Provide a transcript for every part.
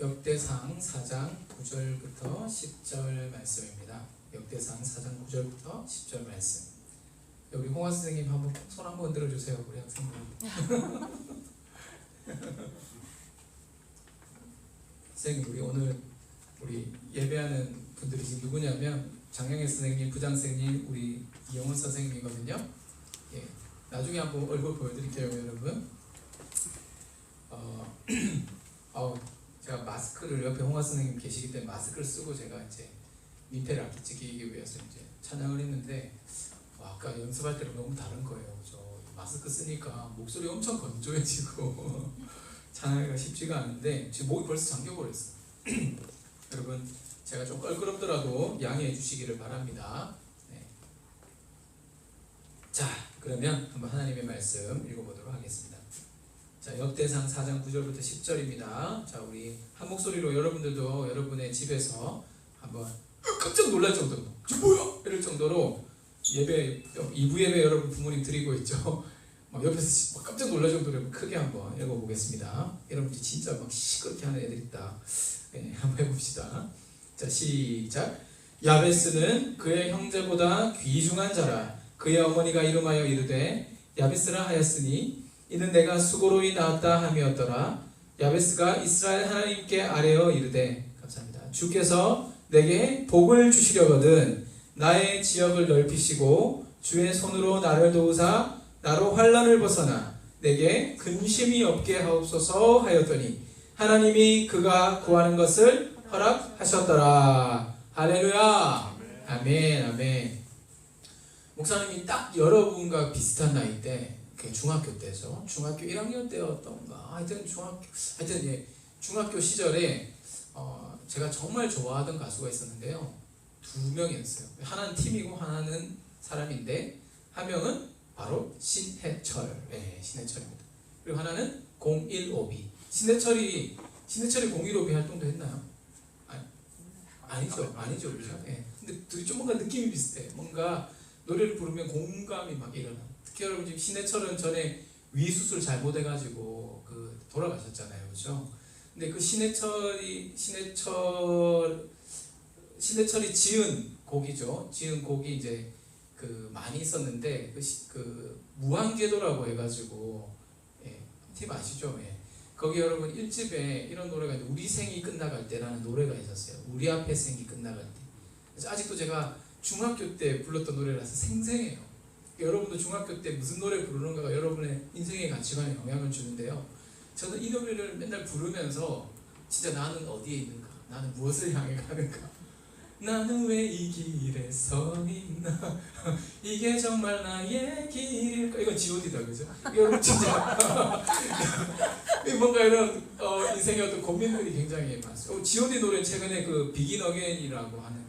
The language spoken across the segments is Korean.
역대상 4장 9절부터 10절 말씀입니다. 역대상 4장 9절부터 10절 말씀. 여기 홍화 선생님 한번 손 한번 들어주세요. 우리 학생들. 선생님, 우리 오늘 예배하는 분들이 지금 누구냐면 장영애 선생님, 부장 선생님, 우리 이영훈 선생님이거든요. 예, 나중에 한번 얼굴 보여드릴게요, 여러분. 제가 마스크를, 옆에 홍화 선생님 계시기 때문에 마스크를 쓰고 제가 이제 민폐를 안 끼치기 위해서 이제 찬양을 했는데, 아까 연습할 때랑 너무 다른 거예요. 저 마스크 쓰니까 목소리 엄청 건조해지고 찬양하기가 쉽지가 않은데 지금 목이 벌써 잠겨버렸어요. 여러분, 제가 좀 껄끄럽더라도 양해해 주시기를 바랍니다. 네. 자, 그러면 한번 하나님의 말씀 읽어보도록 하겠습니다. 자, 역대상 4장 9절부터 10절입니다. 자, 우리 한 목소리로 여러분들도 여러분의 집에서 한번 깜짝 놀랄 정도로, 저 뭐야? 이럴 정도로 예배, 2부 예배 여러분 부모님 드리고 있죠. 옆에서 깜짝 놀랄 정도로 크게 한번 읽어보겠습니다. 여러분들 진짜 막 시끄럽게 하는 애들 있다. 네, 한번 해봅시다. 자, 시작. 야베스는 그의 형제보다 귀중한 자라. 그의 어머니가 이름하여 이르되 야베스라 하였으니 이는 내가 수고로이 낳았다 함이었더라. 야베스가 이스라엘 하나님께 아뢰어 이르되, 감사합니다, 주께서 내게 복을 주시려거든 나의 지역을 넓히시고 주의 손으로 나를 도우사 나로 환난을 벗어나 내게 근심이 없게 하옵소서 하였더니 하나님이 그가 구하는 것을 허락하셨더라. 할렐루야. 아멘. 아멘. 목사님이 딱 여러분과 비슷한 나이 때, 중학교 때죠. 중학교 1학년 때였던가. 하여튼 중학교 시절에 제가 정말 좋아하던 가수가 있었는데요. 두 명이었어요. 하나는 팀이고 하나는 사람인데, 한 명은 바로 신해철. 네, 신해철입니다. 그리고 하나는 015B. 신해철이 015B 활동도 했나요? 아니죠. 그렇죠? 네. 근데 둘이 좀 뭔가 느낌이 비슷해. 뭔가 노래를 부르면 공감이 막 일어나. 특히 여러분, 지금 신해철은 전에 위 수술 잘못해가지고 돌아가셨잖아요, 그렇죠? 근데 그 신해철이 지은 곡이죠. 지은 곡이 이제 많이 있었는데 무한궤도라고 해가지고, 예, 팀 아시죠? 예. 거기 여러분 1집에 이런 노래가 있는데, 우리 생이 끝나갈 때라는 노래가 있었어요. 우리 앞에 생이 끝나갈 때. 그래서 아직도 제가 중학교 때 불렀던 노래라서 생생해요. 여러분도 중학교 때 무슨 노래 부르는가가 여러분의 인생의 가치관에 영향을 주는데요. 저는 이 노래를 맨날 부르면서 진짜 나는 어디에 있는가? 나는 무엇을 향해 가는가? 나는 왜 이 길에 서 있나? 이게 정말 나의 길일까? 이건 G.O.D다, 그죠? 여러분 진짜 뭔가 이런 인생의 어떤 고민들이 굉장히 많습니다. G.O.D 노래 최근에 비긴 어게인이라고 하는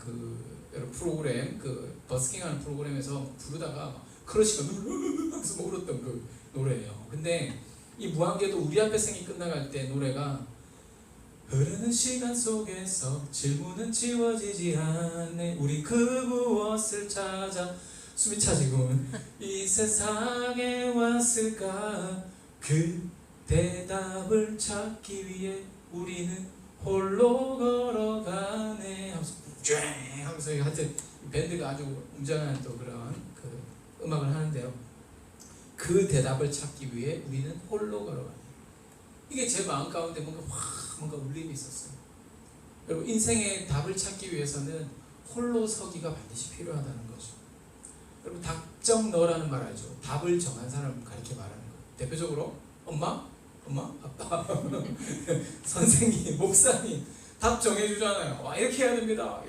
여러분 프로그램, 버스킹하는 프로그램에서 부르다가 막 크러쉬가 하면서 울었던 노래예요. 근데 이 무한궤도 우리 앞에 생이 끝나갈 때 노래가, 흐르는 시간 속에서 질문은 지워지지 않네. 우리 그 무엇을 찾아 숨이 차지군 이 세상에 왔을까. 그 대답을 찾기 위해 우리는 홀로 걸어가네. 하면서 하여튼 밴드가 아주 웅장한 또 그런 음악을 하는데요. 그 대답을 찾기 위해 우리는 홀로 걸어가네. 이게 제 마음 가운데 뭔가 울림이 있었어요. 여러분, 인생의 답을 찾기 위해서는 홀로 서기가 반드시 필요하다는 거죠. 여러분, 답정 너라는 말 알죠? 답을 정한 사람을 가리켜 말하는 거예요. 대표적으로 엄마, 아빠, 선생님, 목사님 답 정해주잖아요. 이렇게 해야 됩니다.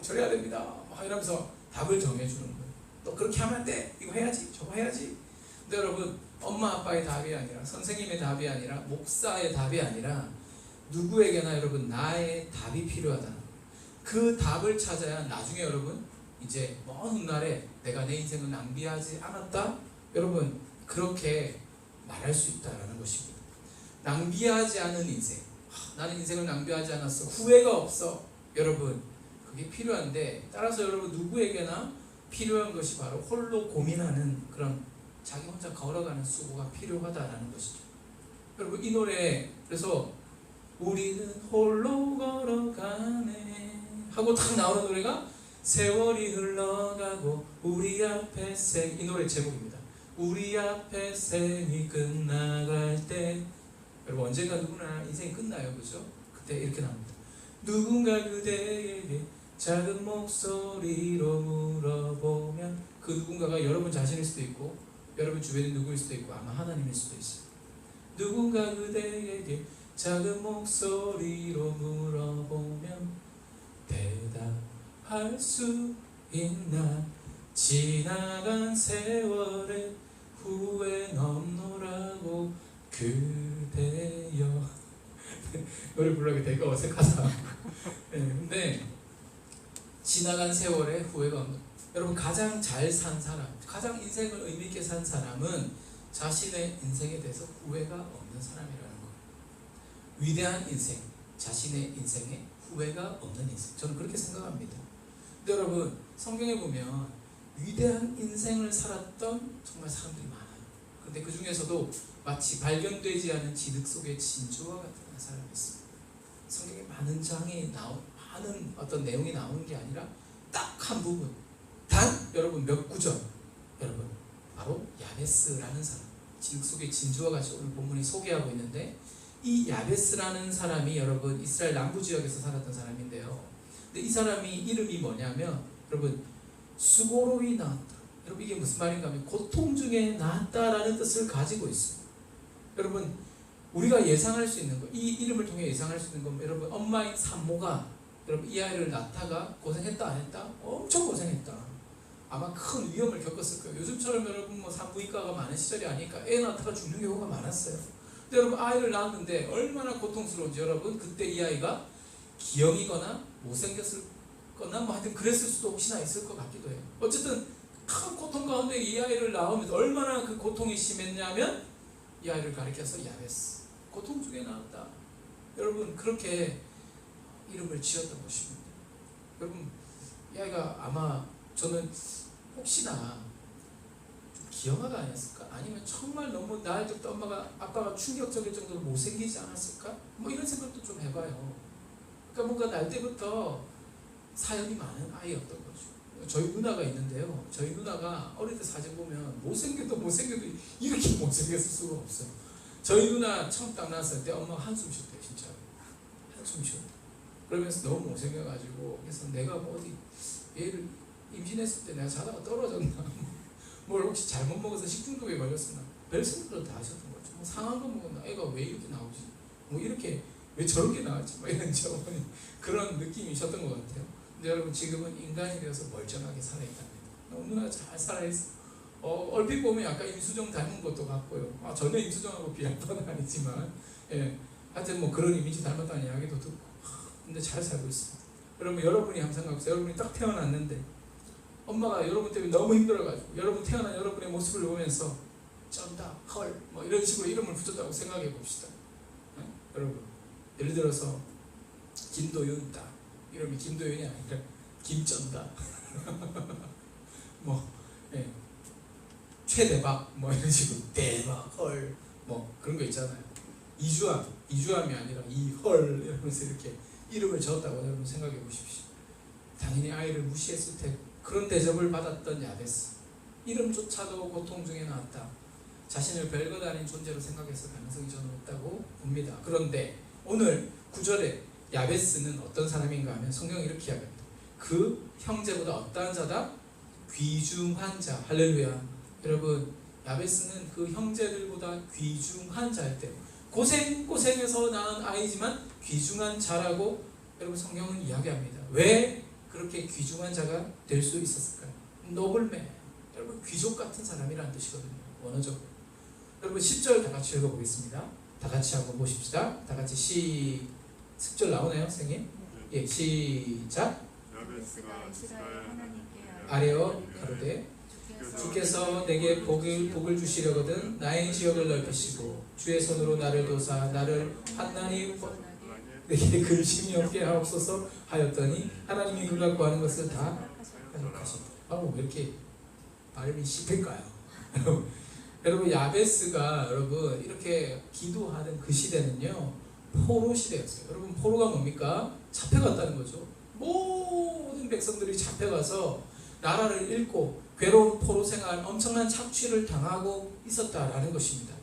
저래야 됩니다. 이러면서 답을 정해주는 거예요. 너 그렇게 하면 안 돼. 이거 해야지. 저거 해야지. 근데 여러분, 엄마 아빠의 답이 아니라, 선생님의 답이 아니라, 목사의 답이 아니라 누구에게나 여러분 나의 답이 필요하다는 거예요. 그 답을 찾아야 나중에 여러분 이제 먼 훗날에 내가 내 인생을 낭비하지 않았다, 여러분 그렇게 말할 수 있다라는 것입니다. 낭비하지 않은 인생, 나는 인생을 낭비하지 않았어, 후회가 없어, 여러분 그게 필요한데, 따라서 여러분 누구에게나 필요한 것이 바로 홀로 고민하는 그런 자기 혼자 걸어가는 수고가 필요하다라는 것이죠. 여러분, 이 노래, 그래서 우리는 홀로 걸어가네 하고 탁 나오는 노래가 세월이 흘러가고 우리 앞에 생, 이 노래 제목입니다. 우리 앞에 생이 끝나갈 때, 여러분 언젠가 누구나 인생이 끝나요, 그죠? 그때 이렇게 나옵니다. 누군가 그대에게 작은 목소리로 물어보면, 그 누군가가 여러분 자신일 수도 있고 여러분 주변에 누구일 수도 있고 아마 하나님일 수도 있어요. 누군가 그대에게 작은 목소리로 물어보면 대답할 수 있나? 지나간 세월에 후회는 없노라고 그대여. 노래 부르기 되게 어색하다. 네, 근데 지나간 세월에 후회가 없는, 여러분 가장 잘 산 사람, 가장 인생을 의미 있게 산 사람은 자신의 인생에 대해서 후회가 없는 사람이라는 거예요. 위대한 인생, 자신의 인생에 후회가 없는 인생, 저는 그렇게 생각합니다. 근데 여러분 성경에 보면 위대한 인생을 살았던 정말 사람들이 많아요. 근데 그 중에서도 마치 발견되지 않은 지득 속의 진주와 같은 사람이 있습니다. 성경에 많은 장이 많은 어떤 내용이 나오는 게 아니라 딱 한 부분, 단 여러분 몇 구절, 여러분 바로 야베스라는 사람, 지득 속의 진주와 같이 오늘 본문이 소개하고 있는데, 이 야베스라는 사람이 여러분 이스라엘 남부 지역에서 살았던 사람인데요. 근데 이 사람이 이름이 뭐냐면 여러분 수고로 인하였다. 여러분 이게 무슨 말인가 하면 고통 중에 나았다라는 뜻을 가지고 있어요. 여러분 우리가 예상할 수 있는 거, 이 이름을 통해 예상할 수 있는 건 여러분 엄마인 산모가 여러분 이 아이를 낳다가 고생했다 안 했다? 엄청 고생했다. 아마 큰 위험을 겪었을 거예요. 요즘처럼 여러분 뭐 산부인과가 많은 시절이 아니니까 애 낳다가 죽는 경우가 많았어요. 근데 여러분 아이를 낳았는데 얼마나 고통스러운지, 여러분 그때 이 아이가 기형이거나 못생겼을 거나 뭐 하여튼 그랬을 수도 혹시나 있을 것 같기도 해요. 어쨌든 큰 고통 가운데 이 아이를 낳으면서 얼마나 그 고통이 심했냐면 이 아이를 가리켜서 야베스, 고통 중에 나왔다. 여러분 그렇게 이름을 지었던 것입니다. 여러분 이 아이가 아마 저는 혹시나 좀 기형아가 아니었을까? 아니면 정말 너무 낳을 때부터 아빠가 충격적일 정도로 못생기지 않았을까? 뭐 이런 생각도 좀 해봐요. 그러니까 뭔가 날 때부터 사연이 많은 아이였던 거죠. 저희 누나가 있는데요. 저희 누나가 어릴 때 사진 보면 못생겨도 이렇게 못생겼을 수가 없어요. 저희 누나 처음 딱 낳았을 때 엄마가 한숨 쉬었대요. 진짜 한숨 쉬었대. 그러면서 너무 못생겨가지고, 그래서 내가 뭐 어디 얘를 임신했을 때 내가 자다가 떨어졌나, 뭘 혹시 잘못 먹어서 식중독에 걸렸었나, 별 생각을 다 하셨던 거죠. 뭐 상한 거 먹었나, 애가 왜 이렇게 나오지, 뭐 이렇게 왜 저렇게 나왔지, 뭐 이런 그런 느낌이 있었던 것 같아요. 근데 여러분 지금은 인간이 되어서 멀쩡하게 살아있답니다. 너무나 잘 살아있어. 얼핏 보면 약간 임수정 닮은 것도 같고요. 전혀 임수정하고 비할 바는 아니지만, 예, 하여튼 뭐 그런 이미지 닮았다는 이야기도 듣고, 근데 잘 살고 있습니다. 여러분이 항상 갖고 있어요. 여러분이 딱 태어났는데 엄마가 여러분 때문에 너무 힘들어가지고 여러분 태어난 여러분의 모습을 보면서 쩐다, 헐, 뭐 이런 식으로 이름을 붙였다고 생각해 봅시다. 네? 여러분 예를 들어서 김도윤 딱 이름이 김도윤이 아니라 김쩐다 뭐 예. 최대박 뭐 이런 식으로 대박, 헐, 뭐 그런 거 있잖아요. 이주함이 아니라 이헐 이러면서 이렇게 이름을 지었다고 여러분 생각해 보십시오. 당연히 아이를 무시했을 테 그런 대접을 받았던 야베스, 이름조차도 고통 중에 나왔다. 자신을 별것 아닌 존재로 생각했을 가능성이 저는 없다고 봅니다. 그런데 오늘 9절에 야베스는 어떤 사람인가 하면 성경이 이렇게 이야기합니다. 그 형제보다 어떠한 자다? 귀중한 자. 할렐루야. 여러분 야베스는 그 형제들보다 귀중한 자였대요. 고생해서 낳은 아이지만 귀중한 자라고 여러분 성경은 이야기합니다. 왜 그렇게 귀중한 자가 될 수 있었을까요? 노블맨, 여러분 귀족 같은 사람이라는 뜻이거든요. 원어적으로. 여러분 10절 다 같이 읽어보겠습니다. 다 같이 한번 보십시다. 다 같이 10절 나오나요, 선생님? 예, 시작. 아뢰어 가로되 주께서 내게 복을 주시려거든 나의 지역을 넓히시고 주의 손으로 나를 도사 나를 한나니 내게 근심이 없게 하옵소서 하였더니 하나님이 그가 구하는 것을 다 하셨다. 왜 이렇게 발음이 씹힐까요? 여러분 야베스가 여러분 이렇게 기도하던 그 시대는요, 포로 시대였어요. 여러분 포로가 뭡니까? 잡혀갔다는 거죠. 모든 백성들이 잡혀가서 나라를 잃고 괴로운 포로 생활, 엄청난 착취를 당하고 있었다라는 것입니다.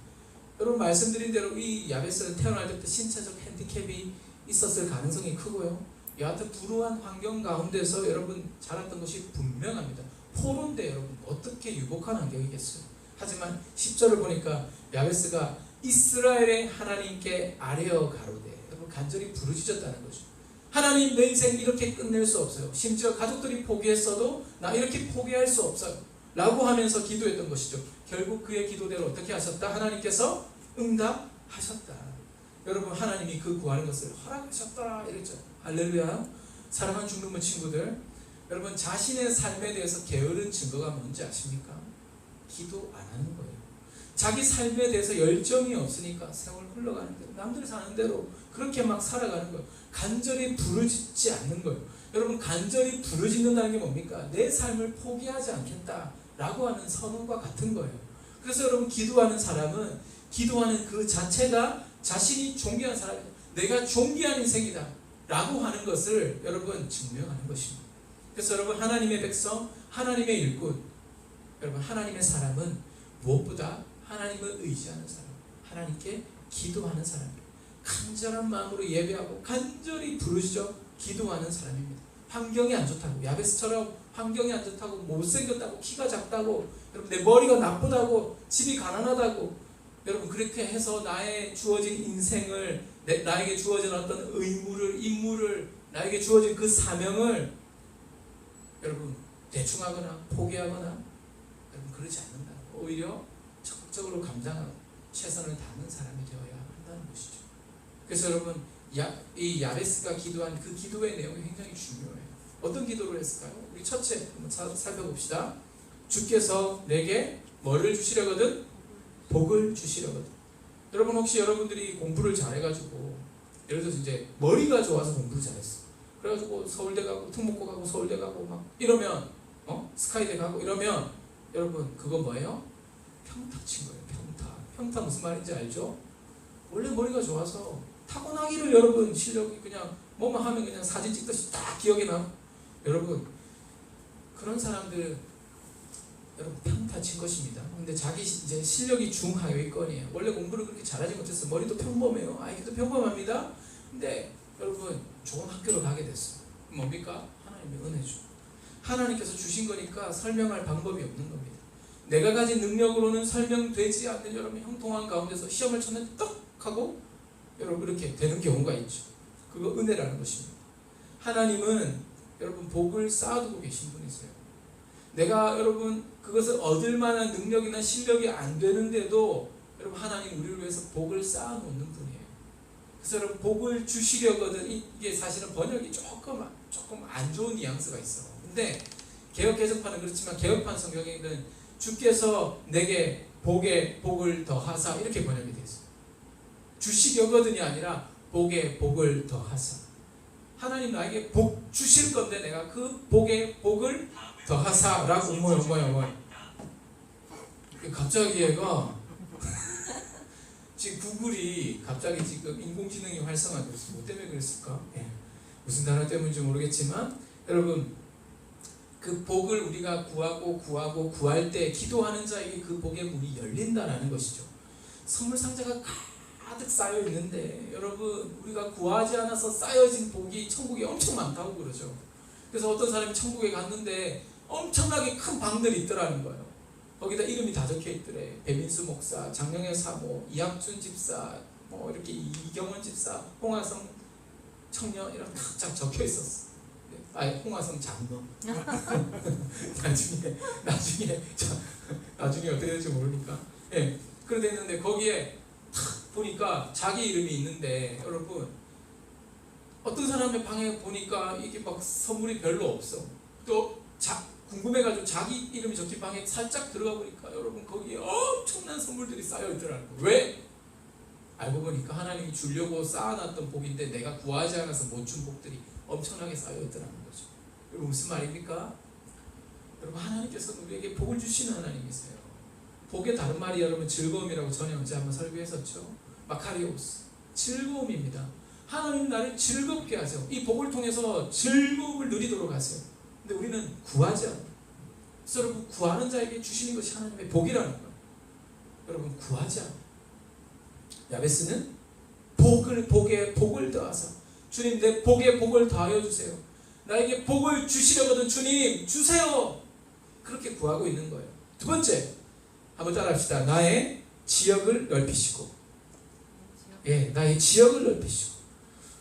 여러분 말씀드린 대로 이 야베스는 태어날 때부터 신체적 핸디캡이 있었을 가능성이 크고요. 여하튼 불우한 환경 가운데서 여러분 자랐던 것이 분명합니다. 포로인데 여러분 어떻게 유복한 환경이겠어요. 하지만 10절을 보니까 야베스가 이스라엘의 하나님께 아뢰어 가로되, 여러분 간절히 부르짖었다는 거죠. 하나님, 내 인생 이렇게 끝낼 수 없어요. 심지어 가족들이 포기했어도 나 이렇게 포기할 수 없어요 라고 하면서 기도했던 것이죠. 결국 그의 기도대로 어떻게 하셨다? 하나님께서 응답하셨다. 여러분 하나님이 그 구하는 것을 허락하셨다 이랬죠. 할렐루야. 사랑하는 중등부 친구들, 여러분 자신의 삶에 대해서 게으른 증거가 뭔지 아십니까? 기도 안 하는 거예요. 자기 삶에 대해서 열정이 없으니까 세월 흘러가는 대로, 남들 사는 대로 그렇게 막 살아가는 거예요. 간절히 부르짖지 않는 거예요. 여러분 간절히 부르짖는다는 게 뭡니까? 내 삶을 포기하지 않겠다라고 하는 선언과 같은 거예요. 그래서 여러분 기도하는 사람은 기도하는 그 자체가 자신이 존귀한 사람이다, 내가 존귀한 인생이다 라고 하는 것을 여러분 증명하는 것입니다. 그래서 여러분 하나님의 백성, 하나님의 일꾼, 여러분 하나님의 사람은 무엇보다 하나님을 의지하는 사람, 하나님께 기도하는 사람입니다. 간절한 마음으로 예배하고 간절히 부르짖어 기도하는 사람입니다. 환경이 안 좋다고, 야베스처럼 환경이 안 좋다고, 못생겼다고, 키가 작다고, 여러분 내 머리가 나쁘다고, 집이 가난하다고, 여러분 그렇게 해서 나의 주어진 인생을, 나에게 주어진 어떤 의무를, 임무를, 나에게 주어진 그 사명을 여러분 대충하거나 포기하거나 여러분 그러지 않는다. 오히려 적극적으로 감당하고 최선을 다하는 사람이 되어야 한다는 것이죠. 그래서 여러분 이 야베스가 기도한 그 기도의 내용이 굉장히 중요해요. 어떤 기도를 했을까요? 우리 첫째 한번 살펴봅시다. 주께서 내게 뭐를 주시려거든? 복을 주시려거든. 여러분 혹시 여러분들이 공부를 잘해가지고 예를 들어서 이제 머리가 좋아서 공부를 잘했어. 그래가지고 서울대 가고 특목고 가고 서울대 가고 막 이러면 스카이대 가고 이러면 여러분 그거 뭐예요? 평타 친 거예요. 평타 무슨 말인지 알죠? 원래 머리가 좋아서 타고나기를 여러분 실력이 그냥 뭐만 하면 그냥 사진 찍듯이 딱 기억이 나. 여러분 그런 사람들 여러분 평타 친 것입니다. 근데 자기 이제 실력이 중하위권이에요. 원래 공부를 그렇게 잘하지 못했어. 머리도 평범해요. 아이도 평범합니다. 근데 여러분 좋은 학교를 가게 됐어요. 뭡니까? 하나님의 은혜죠. 하나님께서 주신 거니까 설명할 방법이 없는 겁니다. 내가 가진 능력으로는 설명되지 않는 여러분 형통한 가운데서 시험을 쳤는데 떡 하고 여러분 이렇게 되는 경우가 있죠. 그거 은혜라는 것입니다. 하나님은 여러분 복을 쌓아두고 계신 분이세요. 내가 여러분 그것을 얻을 만한 능력이나 실력이 안 되는데도 여러분 하나님 우리를 위해서 복을 쌓아놓는 분이에요. 그래서 여러분 복을 주시려거든, 이게 사실은 번역이 조금 안 좋은 뉘앙스가 있어. 근데 개역 개정판은 그렇지만 개역판 성경에는 주께서 내게 복을 더하사 이렇게 번역이 되어 있어요. 주시려거든이 아니라 복에 복을 더하사. 하나님 나에게 복 주실 건데 내가 그 복에 복을 더하사라고 뭐요. 갑자기 얘가 지금 구글이 갑자기 지금 인공지능이 활성화됐어요. 뭐 때문에 그랬을까? 무슨 단어 때문인지 모르겠지만 여러분 그 복을 우리가 구할 때 기도하는 자에게 그 복의 문이 열린다라는 것이죠. 선물 상자가 가득 쌓여 있는데 여러분 우리가 구하지 않아서 쌓여진 복이 천국에 엄청 많다고 그러죠. 그래서 어떤 사람이 천국에 갔는데 엄청나게 큰 방들이 있더라는 거예요. 거기다 이름이 다 적혀 있더래. 배민수 목사, 장영애 사모, 이학준 집사, 뭐 이렇게 이경원 집사, 홍화성 청년 이런 딱 적혀 있었어. 홍화성 장로. 나중에 어떻게 될지 모르니까. 그래 됐는데 거기에 탁 보니까 자기 이름이 있는데 여러분 어떤 사람의 방에 보니까 이게 막 선물이 별로 없어. 또 궁금해가지고 자기 이름이 적힌 방에 살짝 들어가 보니까 여러분 거기에 엄청난 선물들이 쌓여 있더라는 거예요. 왜? 알고 보니까 하나님이 주려고 쌓아놨던 복인데 내가 구하지 않아서 못 준 복들이 엄청나게 쌓여 있더라는 거죠. 여러분 무슨 말입니까? 여러분 하나님께서는 우리에게 복을 주시는 하나님이세요. 복의 다른 말이 여러분 즐거움이라고 전에 언제 한번 설교했었죠. 마카리오스. 즐거움입니다. 하나님 나를 즐겁게 하세요. 이 복을 통해서 즐거움을 누리도록 하세요. 근데 우리는 구하지 않아요. 그래서 여러분, 구하는 자에게 주시는 것이 하나님의 복이라는 거예요. 여러분, 구하지 않아요. 야베스는 복에 복을 더하사, 주님 내 복에 복을 더하여 주세요. 나에게 복을 주시려거든 주님 주세요. 그렇게 구하고 있는 거예요. 두 번째, 한번 따라합시다. 나의 지역을 넓히시고. 나의 지역을 넓히시고.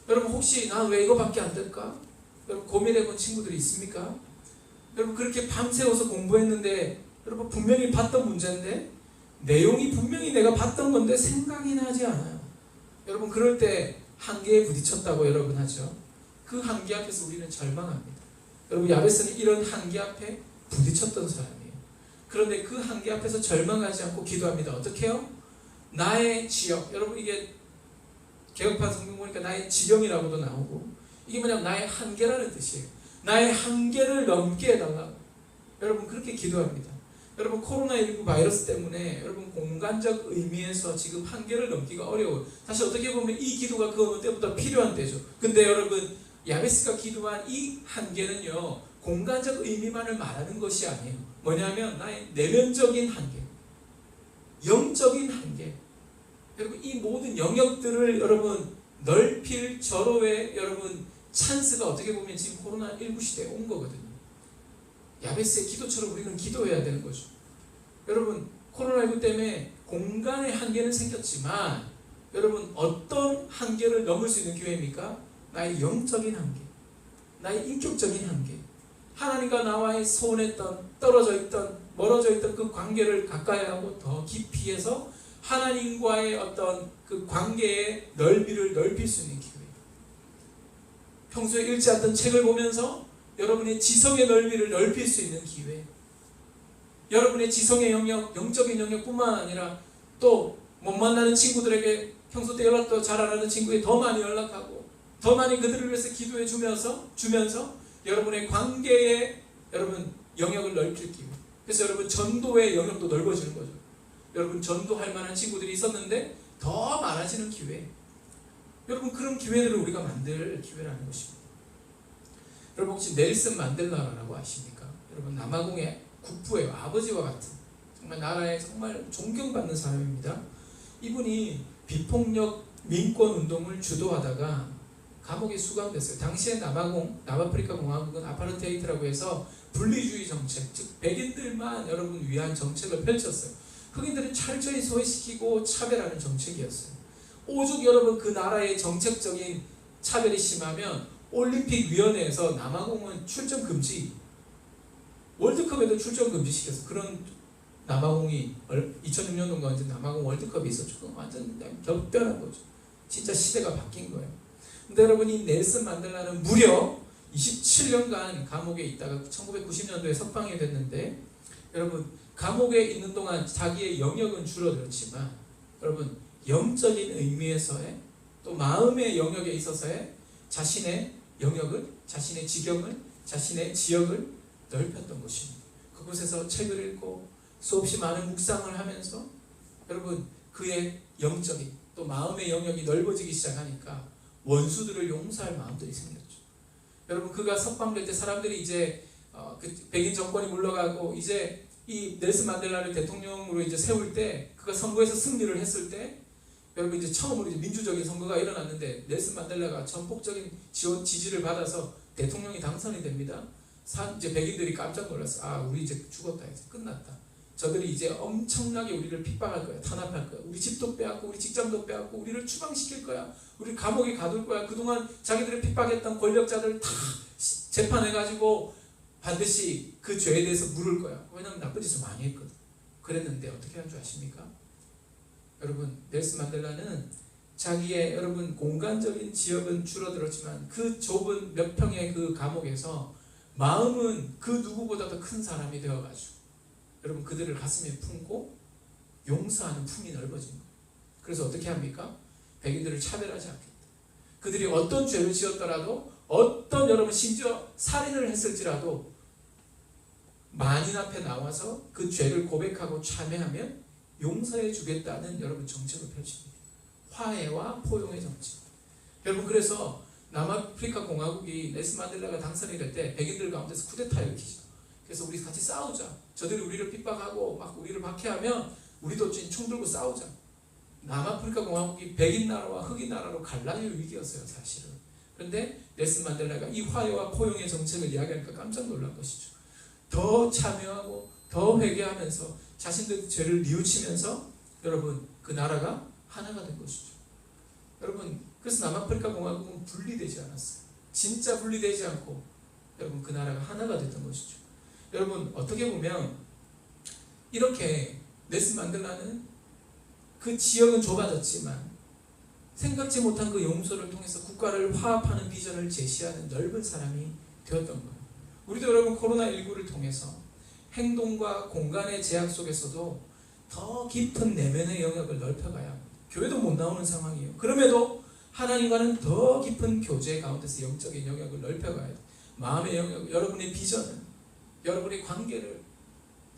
여러분, 혹시 나 왜 이거밖에 안 될까? 여러분, 고민해본 친구들이 있습니까? 여러분, 그렇게 밤새워서 공부했는데 여러분 분명히 봤던 문제인데 내용이 분명히 내가 봤던 건데 생각이 나지 않아요. 여러분, 그럴 때 한계에 부딪혔다고 여러분 하죠. 그 한계 앞에서 우리는 절망합니다. 여러분, 야베스는 이런 한계 앞에 부딪혔던 사람이에요. 그런데 그 한계 앞에서 절망하지 않고 기도합니다. 어떻게 해요? 나의 지역. 여러분, 이게 개혁판 성경 보니까 나의 지경이라고도 나오고, 이게 뭐냐면 나의 한계라는 뜻이에요. 나의 한계를 넘게 해달라고. 여러분, 그렇게 기도합니다. 여러분, 코로나19 바이러스 때문에 여러분 공간적 의미에서 지금 한계를 넘기가 어려워요. 사실 어떻게 보면 이 기도가 그 어느 때보다 필요한 때죠. 근데 여러분, 야베스가 기도한 이 한계는요, 공간적 의미만을 말하는 것이 아니에요. 뭐냐면 나의 내면적인 한계, 영적인 한계. 여러분, 이 모든 영역들을 여러분 넓힐 절호의 여러분 찬스가 어떻게 보면 지금 코로나19 시대에 온 거거든요. 야베스의 기도처럼 우리는 기도해야 되는 거죠. 여러분, 코로나19 때문에 공간의 한계는 생겼지만 여러분, 어떤 한계를 넘을 수 있는 기회입니까? 나의 영적인 한계, 나의 인격적인 한계, 하나님과 나와의 소원했던, 떨어져 있던, 멀어져 있던 그 관계를 가까이 하고 더 깊이 해서 하나님과의 어떤 그 관계의 넓이를 넓힐 수 있는 기회. 평소에 읽지 않던 책을 보면서 여러분의 지성의 넓이를 넓힐 수 있는 기회. 여러분의 지성의 영역, 영적인 영역뿐만 아니라 또 못 만나는 친구들에게 평소 때 연락도 잘 안 하는 친구에 더 많이 연락하고 더 많이 그들을 위해서 기도해 주면서 여러분의 관계의 여러분 영역을 넓힐 기회. 그래서 여러분, 전도의 영역도 넓어지는 거죠. 여러분, 전도할 만한 친구들이 있었는데 더 많아지는 기회. 여러분, 그런 기회들을 우리가 만들 기회라는 것입니다. 여러분, 혹시 넬슨 만델라라고 아십니까? 여러분, 남아공의 국부예요. 아버지와 같은 정말 나라에 정말 존경받는 사람입니다. 이분이 비폭력 민권 운동을 주도하다가 감옥에 수감됐어요. 당시에 남아프리카 공화국은 아파르테이트라고 해서 분리주의 정책, 즉 백인들만 여러분 위한 정책을 펼쳤어요. 흑인들은 철저히 소외시키고 차별하는 정책이었어요. 오죽 여러분 그 나라의 정책적인 차별이 심하면 올림픽위원회에서 남아공은 출전 금지, 월드컵에도 출전 금지시켰어. 그런 남아공이 2006년도인가 완전 남아공 월드컵이 있었죠. 완전 격변한 거죠. 진짜 시대가 바뀐 거예요. 근데 여러분, 이 넬슨 만델라는 무려 27년간 감옥에 있다가 1990년도에 석방이 됐는데, 여러분, 감옥에 있는 동안 자기의 영역은 줄어들었지만 여러분, 영적인 의미에서의 또 마음의 영역에 있어서의 자신의 영역을, 자신의 지경을, 자신의 지역을 넓혔던 것입니다. 그곳에서 책을 읽고 수없이 많은 묵상을 하면서 여러분, 그의 영적인 또 마음의 영역이 넓어지기 시작하니까 원수들을 용서할 마음들이 생겼죠. 여러분, 그가 석방될 때 사람들이 이제 그 백인 정권이 물러가고 이제 이 넬슨 만델라를 대통령으로 이제 세울 때, 그가 선거에서 승리를 했을 때, 여러분 이제 처음으로 이제 민주적인 선거가 일어났는데 넬슨 만델라가 전폭적인 지지를 받아서 대통령이 당선이 됩니다. 이제 백인들이 깜짝 놀랐어. 아, 우리 이제 죽었다, 이제 끝났다. 저들이 이제 엄청나게 우리를 핍박할 거야, 탄압할 거야. 우리 집도 빼앗고, 우리 직장도 빼앗고, 우리를 추방시킬 거야. 우리 감옥에 가둘 거야. 그동안 자기들을 핍박했던 권력자들 다 재판해가지고 반드시 그 죄에 대해서 물을 거야. 왜냐하면 나쁜 짓을 많이 했거든. 그랬는데 어떻게 한 줄 아십니까? 여러분, 넬슨 만델라는 자기의 여러분 공간적인 지역은 줄어들었지만 그 좁은 몇 평의 그 감옥에서 마음은 그 누구보다도 큰 사람이 되어가지고 여러분, 그들을 가슴에 품고 용서하는 품이 넓어진 거예요. 그래서 어떻게 합니까? 백인들을 차별하지 않겠다. 그들이 어떤 죄를 지었더라도, 어떤 여러분 심지어 살인을 했을지라도 만인 앞에 나와서 그 죄를 고백하고 참회하면 용서해 주겠다는 여러분 정책을 펼칩니다. 화해와 포용의 정치. 여러분, 그래서 남아프리카 공화국이 넬슨 만델라가 당선이 될 때 백인들 가운데서 쿠데타 일으키죠. 그래서 우리 같이 싸우자. 저들이 우리를 핍박하고 막 우리를 박해하면 우리도 총 들고 싸우자. 남아프리카 공화국이 백인 나라와 흑인 나라로 갈라질 위기였어요, 사실은. 그런데 넬슨 만델라가 이 화해와 포용의 정책을 이야기하니까 깜짝 놀란 것이죠. 더 참여하고 더 회개하면서 자신들의 죄를 뉘우치면서 여러분, 그 나라가 하나가 된 것이죠. 여러분, 그래서 남아프리카 공화국은 분리되지 않았어요. 진짜 분리되지 않고 여러분, 그 나라가 하나가 됐던 것이죠. 여러분, 어떻게 보면 이렇게 넬슨 만델라는 그 지역은 좁아졌지만 생각지 못한 그 용서를 통해서 국가를 화합하는 비전을 제시하는 넓은 사람이 되었던 거예요. 우리도 여러분, 코로나19를 통해서 행동과 공간의 제약 속에서도 더 깊은 내면의 영역을 넓혀가야 합니다. 교회도 못 나오는 상황이에요. 그럼에도 하나님과는 더 깊은 교제 가운데서 영적인 영역을 넓혀가야 돼요. 마음의 영역, 여러분의 비전을, 여러분의 관계를,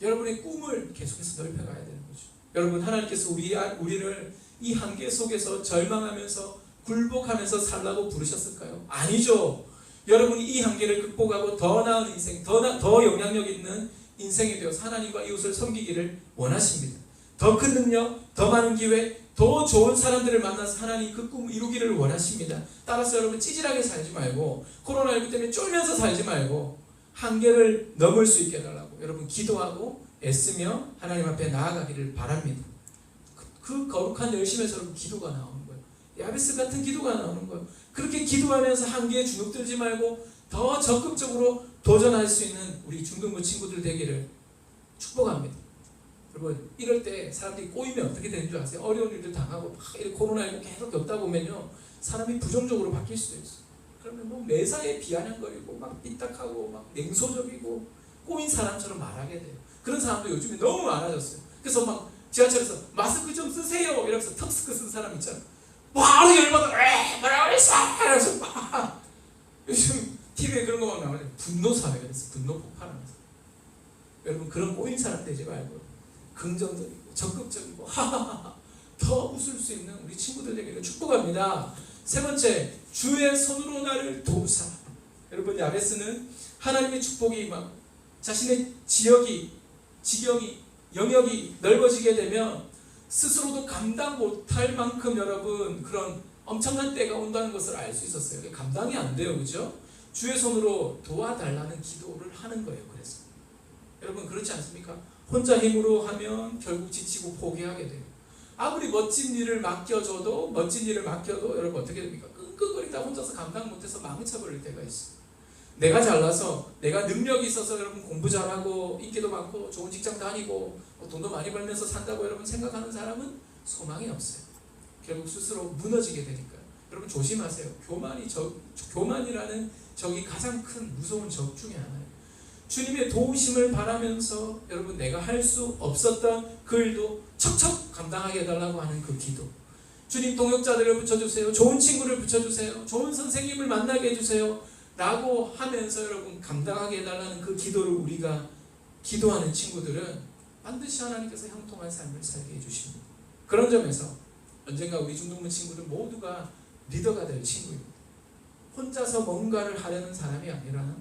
여러분의 꿈을 계속해서 넓혀가야 되는 거죠. 여러분, 하나님께서 우리를 이 한계 속에서 절망하면서 굴복하면서 살라고 부르셨을까요? 아니죠. 여러분이 이 한계를 극복하고 더 나은 인생, 더 영향력 있는 인생이 되어서 하나님과 이웃을 섬기기를 원하십니다. 더 큰 능력, 더 많은 기회, 더 좋은 사람들을 만나서 하나님 그 꿈 이루기를 원하십니다. 따라서 여러분, 찌질하게 살지 말고 코로나19 때문에 쫄면서 살지 말고 한계를 넘을 수 있게 해달라고 여러분 기도하고 애쓰며 하나님 앞에 나아가기를 바랍니다. 그 거룩한 열심에서 여러분 기도가 나오는 거예요. 야베스 같은 기도가 나오는 거예요. 그렇게 기도하면서 한계에 주눅들지 말고 더 적극적으로 도전할 수 있는 우리 중등부 친구들 되기를 축복합니다. 여러분, 이럴 때 사람들이 꼬이면 어떻게 되는 줄 아세요? 어려운 일들 당하고 막 이렇게 코로나19 계속 겪다 보면요, 사람이 부정적으로 바뀔 수도 있어요. 그러면 뭐 매사에 비아냥거리고 막 삐딱하고 막 냉소적이고 꼬인 사람처럼 말하게 돼요. 그런 사람도 요즘에 너무 많아졌어요. 그래서 막 지하철에서 마스크 좀 쓰세요 이러면서 턱스크 쓴 사람 있잖아요. 바로 열받아, 뭐라고 그랬어? 이러면서 막 요즘 TV에 그런 거 막 나오는데 분노 사회가 됐어. 분노 폭발하면서. 여러분, 그런 꼬인 사람 되지 말고 긍정적이고 적극적이고 하하하 더 웃을 수 있는 우리 친구들에게 축복합니다. 세 번째, 주의 손으로 나를 도우사. 여러분, 야베스는 하나님의 축복이 막 자신의 지경이 영역이 넓어지게 되면 스스로도 감당 못할 만큼 여러분 그런 엄청난 때가 온다는 것을 알 수 있었어요. 감당이 안 돼요, 그죠? 주의 손으로 도와달라는 기도를 하는 거예요. 그래서 여러분, 그렇지 않습니까? 혼자 힘으로 하면 결국 지치고 포기하게 돼요. 아무리 멋진 일을 맡겨도 여러분 어떻게 됩니까? 끙끙거리다 혼자서 감당 못해서 망쳐버릴 때가 있어요. 내가 잘나서, 내가 능력이 있어서 여러분 공부 잘하고 인기도 많고 좋은 직장 다니고 돈도 많이 벌면서 산다고 여러분 생각하는 사람은 소망이 없어요. 결국 스스로 무너지게 되니까요. 여러분 조심하세요. 교만이라는 적이 가장 큰 무서운 적 중에 하나예요. 주님의 도우심을 바라면서 여러분 내가 할 수 없었던 그 일도 척척 감당하게 해달라고 하는 그 기도. 주님, 동역자들을 붙여주세요. 좋은 친구를 붙여주세요. 좋은 선생님을 만나게 해주세요. 라고 하면서 여러분 감당하게 해달라는 그 기도를 우리가 기도하는 친구들은 반드시 하나님께서 형통한 삶을 살게 해주십니다. 그런 점에서 언젠가 우리 중동부 친구들 모두가 리더가 될 친구입니다. 혼자서 뭔가를 하려는 사람이 아니라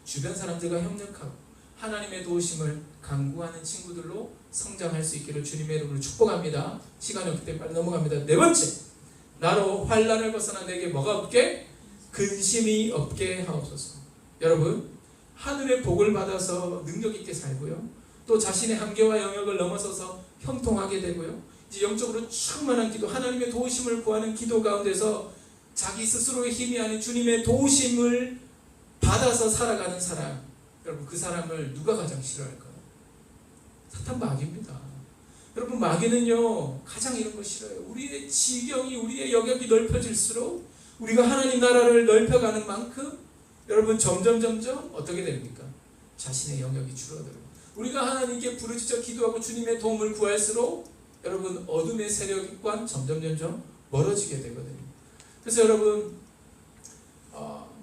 주변 사람들과 협력하고 하나님의 도우심을 간구하는 친구들로 성장할 수 있기를 주님의 이름으로 축복합니다. 시간이 없기 때문에 빨리 넘어갑니다. 네 번째, 나로 환난을 벗어나 내게 뭐가 없게? 근심이 없게 하옵소서. 여러분, 하늘의 복을 받아서 능력 있게 살고요, 또 자신의 한계와 영역을 넘어서서 형통하게 되고요, 이제 영적으로 충만한 기도, 하나님의 도우심을 구하는 기도 가운데서 자기 스스로의 힘이 아닌 주님의 도우심을 받아서 살아가는 사람, 여러분 그 사람을 누가 가장 싫어할까요? 사탄, 마귀입니다. 여러분, 마귀는요 가장 이런 거 싫어요. 우리의 지경이, 우리의 영역이 넓혀질수록 우리가 하나님 나라를 넓혀가는 만큼 여러분 점점 어떻게 됩니까? 자신의 영역이 줄어들고, 우리가 하나님께 부르짖어 기도하고 주님의 도움을 구할수록 여러분 어둠의 세력과 점점 멀어지게 되거든요. 그래서 여러분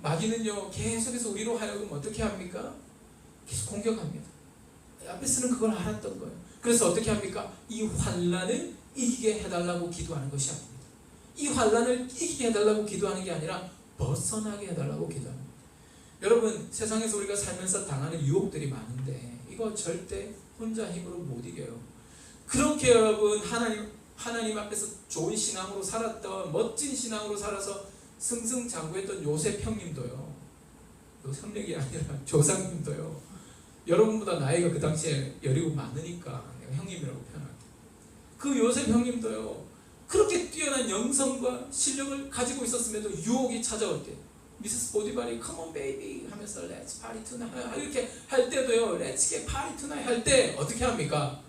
마귀는요 계속해서 우리로 하여금 어떻게 합니까? 계속 공격합니다. 야베스는 그걸 알았던 거예요. 그래서 어떻게 합니까? 이 환난을 이기게 해달라고 기도하는 것이 아닙니다. 이 환난을 이기게 해달라고 기도하는 게 아니라 벗어나게 해달라고 기도합니다. 여러분, 세상에서 우리가 살면서 당하는 유혹들이 많은데 이거 절대 혼자 힘으로 못 이겨요. 그렇게 여러분 하나님 앞에서 좋은 신앙으로 살았던, 멋진 신앙으로 살아서 승승장구했던 요셉 형님도요, 요셉 형이 아니라 조상님도요, 여러분보다 나이가 그 당시에 17 많으니까 내가 형님이라고 표현할게요. 그 요셉 형님도요, 그렇게 뛰어난 영성과 실력을 가지고 있었음에도 유혹이 찾아올 때, 미세스 보디발이 come on baby 하면서 let's party tonight 이렇게 할 때도요, let's get party tonight 할 때 어떻게 합니까?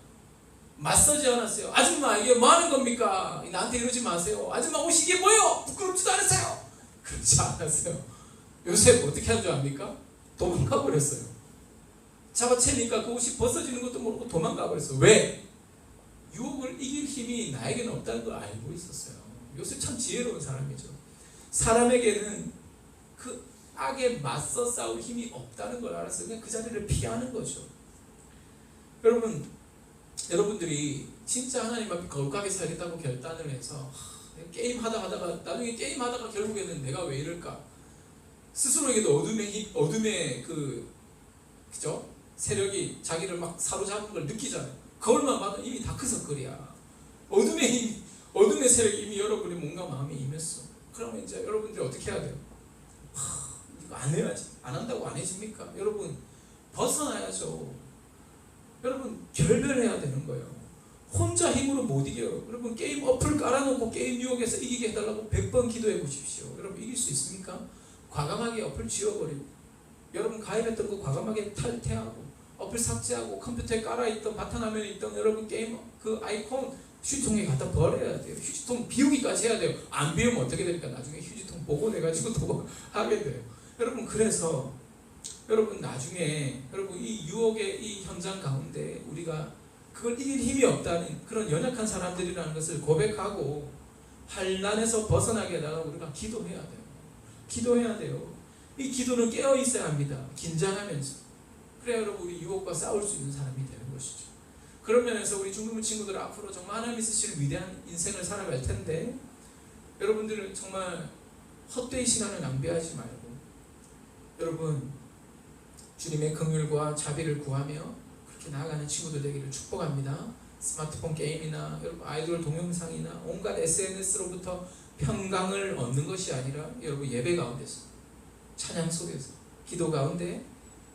맞서지 않았어요. 아줌마 이게 뭐 하는 겁니까? 나한테 이러지 마세요. 아줌마 옷이 이게 뭐예요? 부끄럽지도 않으세요? 그렇지 않았어요. 요셉 어떻게 한 줄 압니까? 도망가 버렸어요. 잡아채니까 그 옷이 벗어지는 것도 모르고 도망가 버렸어요. 왜? 유혹을 이길 힘이 나에게는 없다는 걸 알고 있었어요. 요셉 참 지혜로운 사람이죠. 사람에게는 그 악에 맞서 싸울 힘이 없다는 걸 알았어요. 그냥 그 자리를 피하는 거죠. 여러분들이 진짜 하나님 앞에 거룩하게 살겠다고 결단을 해서 게임 하다가 나중에 게임 하다가 결국에는 내가 왜 이럴까? 스스로에게도 어둠의 그죠? 세력이 자기를 막 사로잡은 걸 느끼잖아요. 거울만 봐도 이미 다크서클이야. 어둠의 세력이 이미 여러분의 몸과 마음에 임했어. 그러면 이제 여러분들이 어떻게 해야 돼요? 이거 안 해야지. 안 한다고 안 해집니까? 여러분, 벗어나야죠. 여러분, 결별해야 되는 거예요. 혼자 힘으로 못 이겨요. 여러분, 게임 어플 깔아놓고 게임 유혹에서 이기게 해달라고 100번 기도해 보십시오. 여러분, 이길 수 있습니까? 과감하게 어플 지워버리고, 여러분 가입했던 거 과감하게 탈퇴하고, 어플 삭제하고, 컴퓨터에 깔아있던 바탕화면에 있던 여러분 게임 그 아이콘 휴지통에 갖다 버려야 돼요. 휴지통 비우기까지 해야 돼요. 안 비우면 어떻게 됩니까? 나중에 휴지통 복원해가지고 또 하게 돼요. 여러분, 그래서 여러분 나중에 여러분 이 유혹의 이 현장 가운데 우리가 그걸 이길 힘이 없다는 그런 연약한 사람들이라는 것을 고백하고 환난에서 벗어나게 해달라 우리가 기도해야 돼요. 기도해야 돼요. 이 기도는 깨어 있어야 합니다. 긴장하면서. 그래야 여러분 우리 유혹과 싸울 수 있는 사람이 되는 것이죠. 그런 면에서 우리 중국인 친구들 앞으로 정말 하나님이 쓰시는 위대한 인생을 살아갈 텐데, 여러분들은 정말 헛되이 시간을 낭비하지 말고 여러분 주님의 긍휼과 자비를 구하며 그렇게 나아가는 친구들 되기를 축복합니다. 스마트폰 게임이나 여러분 아이돌 동영상이나 온갖 SNS로부터 평강을 얻는 것이 아니라 여러분 예배 가운데서, 찬양 속에서, 기도 가운데,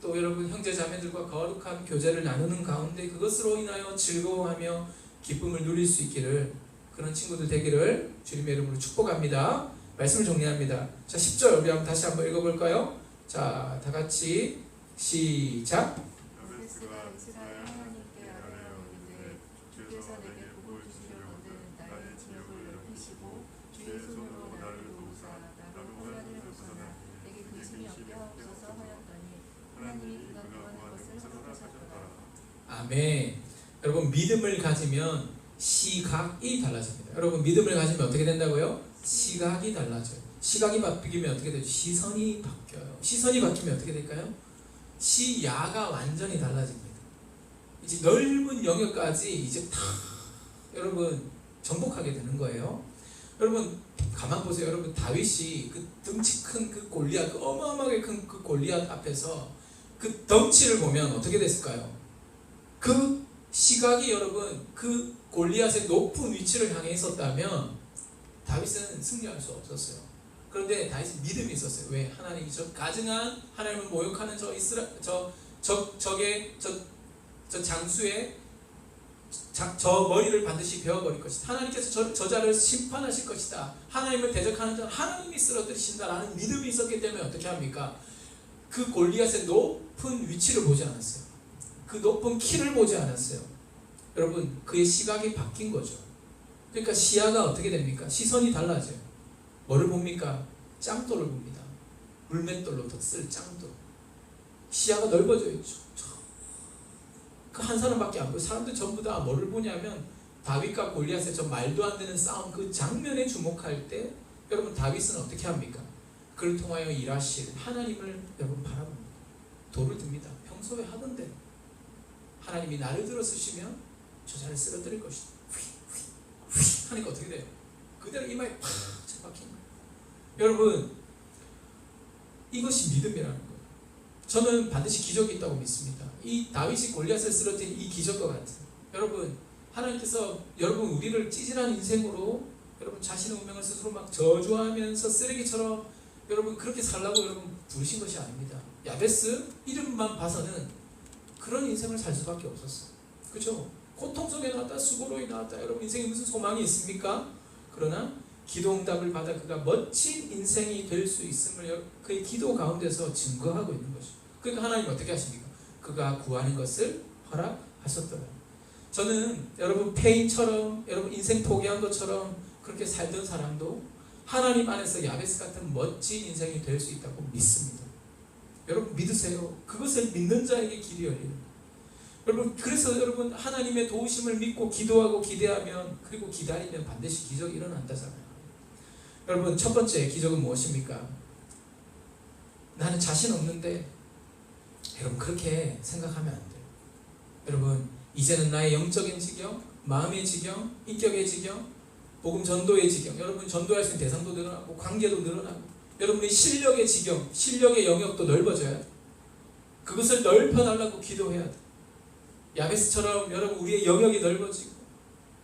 또 여러분 형제자매들과 거룩한 교제를 나누는 가운데 그것으로 인하여 즐거워하며 기쁨을 누릴 수 있기를, 그런 친구들 되기를 주님의 이름으로 축복합니다. 말씀을 정리합니다. 자, 10절 우리 한번 다시 한번 읽어볼까요? 자, 다 같이 시작. 야베스가 이스라엘 하나님께 아뢰어이르되 주께서 내게 복을 주시려거든 나의 지역을 넓히시고 주의 손으로 나를 도우사 나로 고난을 벗어나 내게 근심이 없게 하옵소서 하였더니 하나님이 그가 구하는 것을 허락하셨더라. 아멘. 여러분, 믿음을 가지면 시각이 달라집니다. 여러분, 믿음을 가지면 어떻게 된다고요? 시각이 달라져요. 시각이 바뀌면 어떻게 되죠? 시선이 바뀌어요. 시선이 바뀌면 어떻게 될까요? 시야가 완전히 달라집니다. 이제 넓은 영역까지 이제 다 여러분 정복하게 되는 거예요. 여러분 가만 보세요. 여러분 다윗이 그 덩치 큰 그 골리앗, 그 어마어마하게 큰 그 골리앗 앞에서 그 덩치를 보면 어떻게 됐을까요? 그 시각이 여러분 그 골리앗의 높은 위치를 향해 있었다면 다윗은 승리할 수 없었어요. 그런데 다윗은 믿음이 있었어요. 왜? 하나님이 저 가증한 하나님을 모욕하는 저 장수의 저 머리를 반드시 베어버릴 것이다. 하나님께서 저 자를 심판하실 것이다. 하나님을 대적하는 자는 하나님이 쓰러뜨리신다라는 믿음이 있었기 때문에 어떻게 합니까? 그 골리앗의 높은 위치를 보지 않았어요. 그 높은 키를 보지 않았어요. 여러분, 그의 시각이 바뀐 거죠. 그러니까 시야가 어떻게 됩니까? 시선이 달라져요. 뭐를 봅니까? 짱돌을 봅니다. 물맷돌로 덧쓸 짱돌. 시야가 넓어져 있죠. 그 한 사람밖에 안 보여요. 사람들 전부 다 뭐를 보냐면 다윗과 골리앗의 저 말도 안 되는 싸움, 그 장면에 주목할 때 여러분 다윗은 어떻게 합니까? 그를 통하여 일하실 하나님을 여러분 바라봅니다. 돌을 듭니다. 평소에 하던 대로 하나님이 나를 들어 쓰시면 저 자를 쓰러뜨릴 것이다. 하니까 어떻게 돼요? 그대로 이마에 팍 쳐박힌 거예요. 여러분, 이것이 믿음이라는 거예요. 저는 반드시 기적이 있다고 믿습니다. 이 다윗이 골리앗을 쓰러뜨린 이 기적과 같은, 여러분, 하나님께서 여러분 우리를 찌질한 인생으로 여러분 자신의 운명을 스스로 막 저주하면서 쓰레기처럼 여러분 그렇게 살라고 여러분 부르신 것이 아닙니다. 야베스 이름만 봐서는 그런 인생을 살 수밖에 없었어요. 그죠? 고통 속에 나왔다, 수고로이 나왔다. 여러분 인생에 무슨 소망이 있습니까? 그러나 기도응답을 받아 그가 멋진 인생이 될 수 있음을 그의 기도 가운데서 증거하고 있는 것이죠. 그러니까 하나님 어떻게 하십니까? 그가 구하는 것을 허락하셨더라. 저는 여러분 페인처럼 여러분 인생 포기한 것처럼 그렇게 살던 사람도 하나님 안에서 야베스 같은 멋진 인생이 될 수 있다고 믿습니다. 여러분 믿으세요. 그것을 믿는 자에게 길이 열리는 거예요. 여러분 그래서 여러분 하나님의 도우심을 믿고 기도하고 기대하면 그리고 기다리면 반드시 기적이 일어난다잖아요. 여러분 첫 번째 기적은 무엇입니까? 나는 자신 없는데, 여러분 그렇게 생각하면 안 돼요. 여러분 이제는 나의 영적인 지경, 마음의 지경, 인격의 지경, 복음 전도의 지경, 여러분 전도할 수 있는 대상도 늘어나고 관계도 늘어나고 여러분의 실력의 지경, 실력의 영역도 넓어져야 돼. 그것을 넓혀달라고 기도해야 돼. 야베스처럼 여러분 우리의 영역이 넓어지고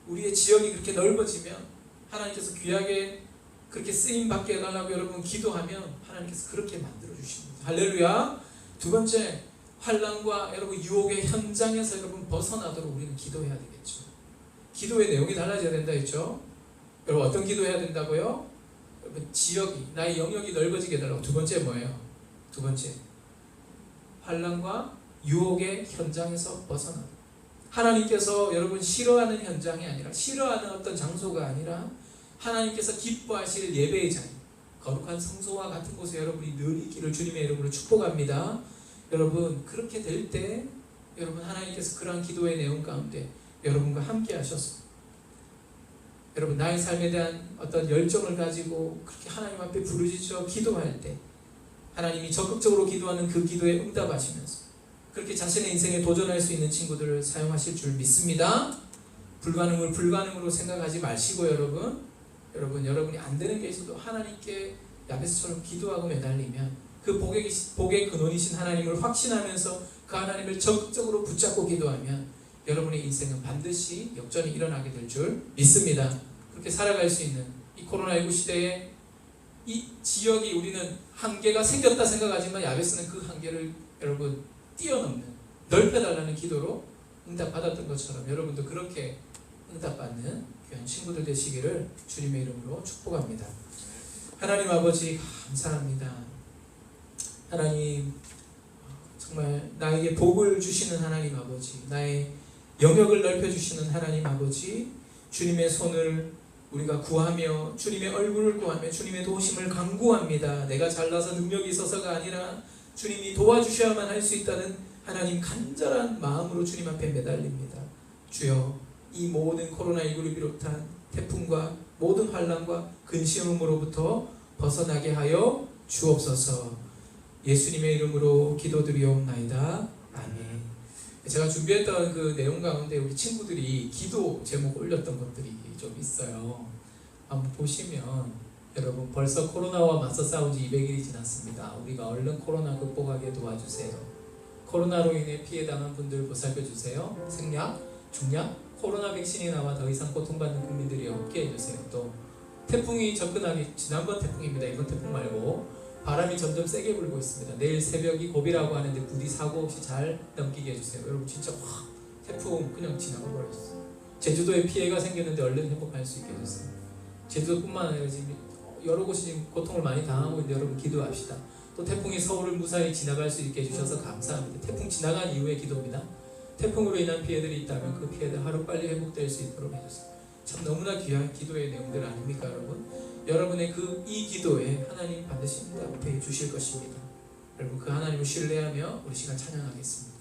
우리의 지역이 그렇게 넓어지면 하나님께서 귀하게 그렇게 쓰임받게 해달라고 여러분 기도하면 하나님께서 그렇게 만들어 주십니다. 할렐루야. 두 번째, 환난과 여러분 유혹의 현장에서 여러분 벗어나도록 우리는 기도해야 되겠죠. 기도의 내용이 달라져야 된다 했죠. 여러분 어떤 기도해야 된다고요? 여러분 지역이, 나의 영역이 넓어지게 해달라고. 두 번째 뭐예요? 두 번째, 환난과 유혹의 현장에서 벗어나. 하나님께서 여러분 싫어하는 현장이 아니라, 싫어하는 어떤 장소가 아니라 하나님께서 기뻐하실 예배의 자리, 거룩한 성소와 같은 곳에 여러분이 늘 있기를 주님의 이름으로 축복합니다. 여러분 그렇게 될 때 여러분 하나님께서 그러한 기도의 내용 가운데 여러분과 함께 하셔서 여러분 나의 삶에 대한 어떤 열정을 가지고 그렇게 하나님 앞에 부르짖어 기도할 때 하나님이 적극적으로 기도하는 그 기도에 응답하시면서 그렇게 자신의 인생에 도전할 수 있는 친구들을 사용하실 줄 믿습니다. 불가능을 불가능으로 생각하지 마시고 여러분이 안 되는 게 있어도 하나님께 야베스처럼 기도하고 매달리면 그 복의 근원이신 하나님을 확신하면서 그 하나님을 적극적으로 붙잡고 기도하면 여러분의 인생은 반드시 역전이 일어나게 될 줄 믿습니다. 그렇게 살아갈 수 있는 이 코로나19 시대에 이 지역이 우리는 한계가 생겼다 생각하지만 야베스는 그 한계를 여러분 뛰어넘는 넓혀달라는 기도로 응답받았던 것처럼 여러분도 그렇게 응답받는 귀한 친구들 되시기를 주님의 이름으로 축복합니다. 하나님 아버지 감사합니다. 하나님 정말 나에게 복을 주시는 하나님 아버지, 나의 영역을 넓혀주시는 하나님 아버지, 주님의 손을 우리가 구하며 주님의 얼굴을 구하며 주님의 도우심을 간구합니다. 내가 잘나서 능력이 있어서가 아니라 주님이 도와주셔야만 할 수 있다는 하나님 간절한 마음으로 주님 앞에 매달립니다. 주여 이 모든 코로나19를 비롯한 태풍과 모든 환난과 근시움으로부터 벗어나게 하여 주옵소서. 예수님의 이름으로 기도드리옵나이다. 아멘. 제가 준비했던 그 내용 가운데 우리 친구들이 기도 제목 올렸던 것들이 좀 있어요. 한번 보시면 여러분 벌써 코로나와 맞서 싸운 지 200일이 지났습니다. 우리가 얼른 코로나 극복하게 도와주세요. 코로나로 인해 피해당한 분들 보살펴주세요. 생략, 중략, 코로나 백신이 나와 더 이상 고통받는 국민들이 없게 해주세요. 또 태풍이 접근하기, 지난번 태풍입니다. 이번 태풍 말고 바람이 점점 세게 불고 있습니다. 내일 새벽이 고비라고 하는데 부디 사고 없이 잘 넘기게 해주세요. 여러분 진짜 확 태풍 그냥 지나가 버렸어요. 제주도에 피해가 생겼는데 얼른 회복할 수 있게 해주세요. 제주도뿐만 아니라 지금 여러 곳이 지금 고통을 많이 당하고 있는데 여러분 기도합시다. 또 태풍이 서울을 무사히 지나갈 수 있게 해주셔서 감사합니다. 태풍 지나간 이후의 기도입니다. 태풍으로 인한 피해들이 있다면 그 피해들 하루빨리 회복될 수 있도록 해주세요. 참 너무나 귀한 기도의 내용들 아닙니까 여러분? 여러분의 이 기도에 하나님 반드시 응답해 주실 것입니다. 여러분 그 하나님을 신뢰하며 우리 시간 찬양하겠습니다.